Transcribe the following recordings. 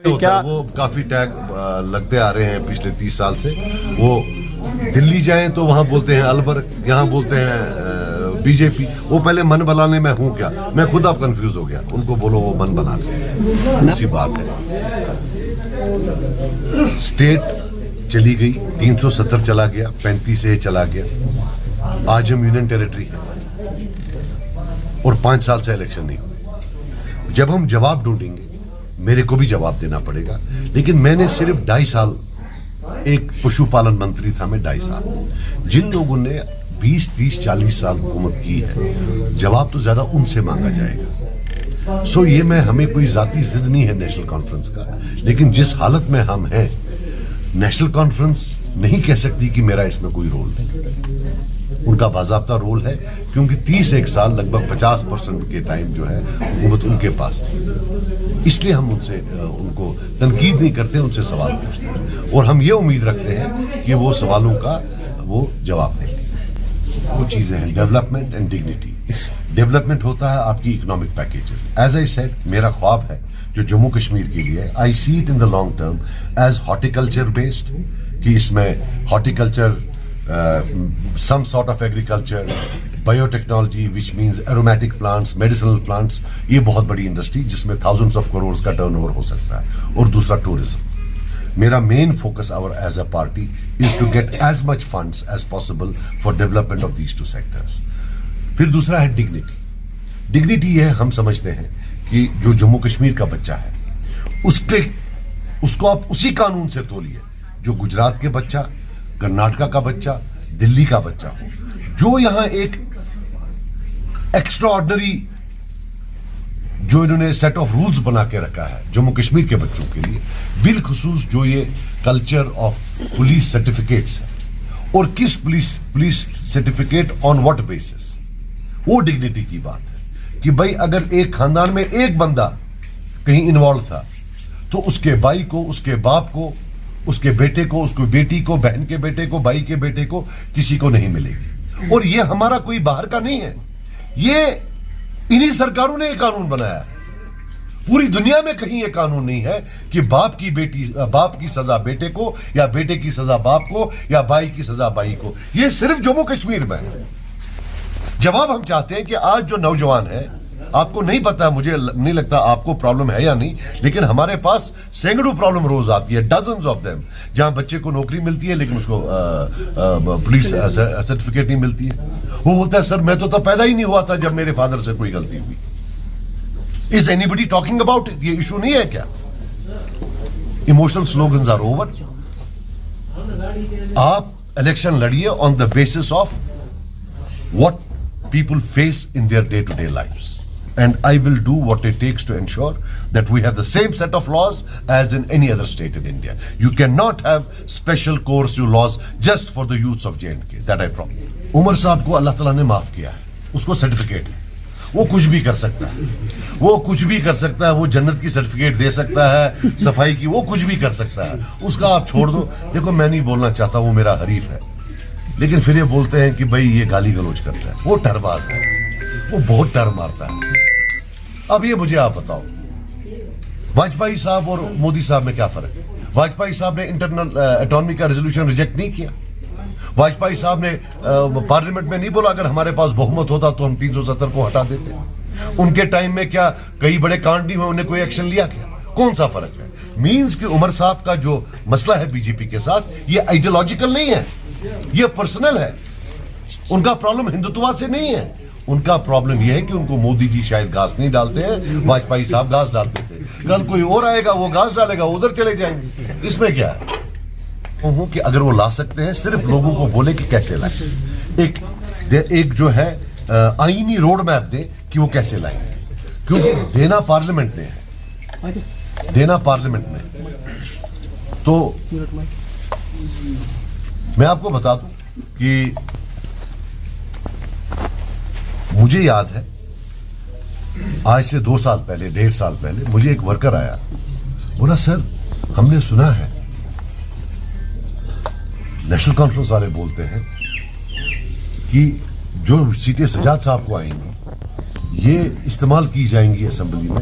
ہوتا ہے وہ کافی ٹیگ لگتے آ رہے ہیں پچھلے 30 سال سے. وہ دلی جائیں تو وہاں بولتے ہیں البر, یہاں بولتے ہیں بی جے پی. وہ پہلے من بنانے میں ہوں کیا, میں خود اب کنفیوز ہو گیا. ان کو بولو وہ من بناتے ہیں, ایسی بات ہے. اسٹیٹ چلی گئی, 370 چلا گیا, 35 سے چلا گیا. آج ہم یونین ٹیریٹری ہیں اور 5 سال سے الیکشن نہیں ہوئی. جب ہم جواب ڈھونڈیں گے میرے کو بھی جواب دینا پڑے گا. لیکن میں نے صرف 2.5 سال, ایک پشو پالن منتری تھا میں 2.5 سال. جن لوگوں نے 20, 30, 40 سال حکومت کی ہے, جواب تو زیادہ ان سے مانگا جائے گا. سو یہ میں ہمیں کوئی ذاتی ضد نہیں ہے نیشنل کانفرنس کا, لیکن جس حالت میں ہم ہیں نیشنل کانفرنس نہیں کہہ سکتی کہ میرا اس میں کوئی رول نہیں. ان کا باضابطہ رول ہے, کیونکہ 31 سال لگ بھگ 50% کے ٹائم جو ہے حکومت ان کے پاس تھی. اس لیے ہم ان سے ان کو تنقید نہیں کرتے, ان سے سوال پوچھتے ہیں اور ہم یہ امید رکھتے ہیں کہ وہ سوالوں کا وہ جواب دیں. وہ چیزیں ہیں ڈیولپمنٹ اینڈ ڈگنیٹی. ڈیولپمنٹ ہوتا ہے آپ کی economic packages. As I said, میرا خواب ہے جو جموں کشمیر کے لیے, I see it in the long term as horticulture based, کہ اس میں horticulture, some sort of agriculture, biotechnology which means aromatic plants, medicinal plants, یہ بہت بڑی انڈسٹری جس میں thousands of crores کا ٹرن اوور ہو سکتا ہے. اور دوسرا ٹورزم. میرا main focus our as a party is to get as much funds as possible for development of these two sectors. پھر دوسرا ہے ڈگنیٹی. ڈگنیٹی یہ ہم سمجھتے ہیں کہ جو جموں کشمیر کا بچہ ہے اس کو آپ اسی قانون سے تولیے جو گجرات کے بچہ, کرناٹکا کا بچہ, دلی کا بچہ ہو. جو یہاں ایک ایکسٹرا آرڈنری جو انہوں نے سیٹ آف رولز بنا کے رکھا ہے جموں کشمیر کے بچوں کے لیے, بالخصوص جو یہ کلچر آف پولیس سرٹیفکیٹس ہے, اور کس police certificate on what basis, وہ ڈگنیٹی کی بات ہے. کہ بھائی اگر ایک خاندان میں ایک بندہ کہیں انوالو تھا تو اس کے بھائی کو, اس کے باپ کو, اس کے بیٹے کو, اس کو بیٹی کو, بہن کے بیٹے کو, بھائی کے بیٹے کو, کسی کو نہیں ملے گی. اور یہ ہمارا کوئی باہر کا نہیں ہے, یہ انہی سرکاروں نے یہ قانون بنایا ہے. پوری دنیا میں کہیں یہ قانون نہیں ہے کہ باپ کی سزا بیٹے کو, یا بیٹے کی سزا باپ کو, یا بھائی کی سزا بھائی کو. یہ صرف جموں کشمیر میں ہے. جواب ہم چاہتے ہیں کہ آج جو نوجوان ہے, آپ کو نہیں پتا, مجھے نہیں لگتا آپ کو پرابلم ہے یا نہیں, لیکن ہمارے پاس سینکڑوں پرابلم روز آتی ہے, ڈزنز آف دیم, جہاں بچے کو نوکری ملتی ہے لیکن اس کو پولیس سرٹیفکیٹ نہیں ملتی ہے. وہ بولتا ہے سر میں تو پیدا ہی نہیں ہوا تھا جب میرے فادر سے کوئی غلطی ہوئی. Is anybody talking about it? یہ ایشو نہیں ہے کیا؟ Emotional slogans are over. آپ الیکشن لڑیے on the basis of what people face in their day-to-day lives, and I will do what it takes to ensure that we have the same set of laws as in any other state in India. You cannot have special coercive laws just for the youths of J&K. That I promise. عمر صاحب کو اللہ تعالیٰ نے معاف کیا ہے, اس کو certificate ہے, وہ کچھ بھی کر سکتا ہے, وہ کچھ بھی کر سکتا ہے, وہ جنت کی سرٹیفکیٹ دے سکتا ہے, صفائی کی, وہ کچھ بھی کر سکتا ہے. اس کا آپ چھوڑ دو. دیکھو میں نہیں بولنا چاہتا, وہ میرا حریف ہے, لیکن پھر یہ بولتے ہیں کہ بھائی یہ گالی گلوچ کرتا ہے. وہ ٹرباز ہے, وہ بہت ٹر مارتا ہے. اب یہ مجھے آپ بتاؤ, واجپئی صاحب اور مودی صاحب میں کیا فرق ہے؟ واجپئی صاحب نے انٹرنل اٹانومی کا ریزولوشن ریجیکٹ نہیں کیا. واجپئی صاحب نے پارلیمنٹ میں نہیں بولا اگر ہمارے پاس بہمت ہوتا تو ہم 370 کو ہٹا دیتے. ان کے ٹائم میں کیا کئی بڑے کانڈ نہیں ہوئے, انہیں کوئی ایکشن لیا کیا؟ کون سا فرق ہے؟ مینز کہ عمر صاحب کا جو مسئلہ ہے بی جے پی کے ساتھ, یہ آئیڈیالوجیکل نہیں ہے, یہ پرسنل ہے. ان کا پرابلم ہندوتوا سے نہیں ہے. ان کا پرابلم یہ ہے کہ ان کو مودی جی شاید گھاس نہیں ڈالتے ہیں, واجپئی صاحب گھاس ڈالتے تھے. کل کوئی اور آئے گا, وہ گھاس ڈالے گا, ادھر چلے جائیں گے. اس میں کیا ہے کہ اگر وہ لا سکتے ہیں, صرف لوگوں کو بولے کہ کیسے لائیں. ایک جو ہے آئینی روڈ میپ دے کہ وہ کیسے لائیں, کیونکہ دینا پارلیمنٹ نے ہے, دینا پارلیمنٹ میں. تو میں آپ کو بتا دوں کہ مجھے یاد ہے آج سے 2 سال پہلے, 1.5 سال پہلے, مجھے ایک ورکر آیا, بولا سر ہم نے سنا ہے نیشنل کانفرنس والے بولتے ہیں کہ جو سیٹیں سجاد صاحب کو آئیں گی یہ استعمال کی جائیں گی اسمبلی میں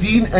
3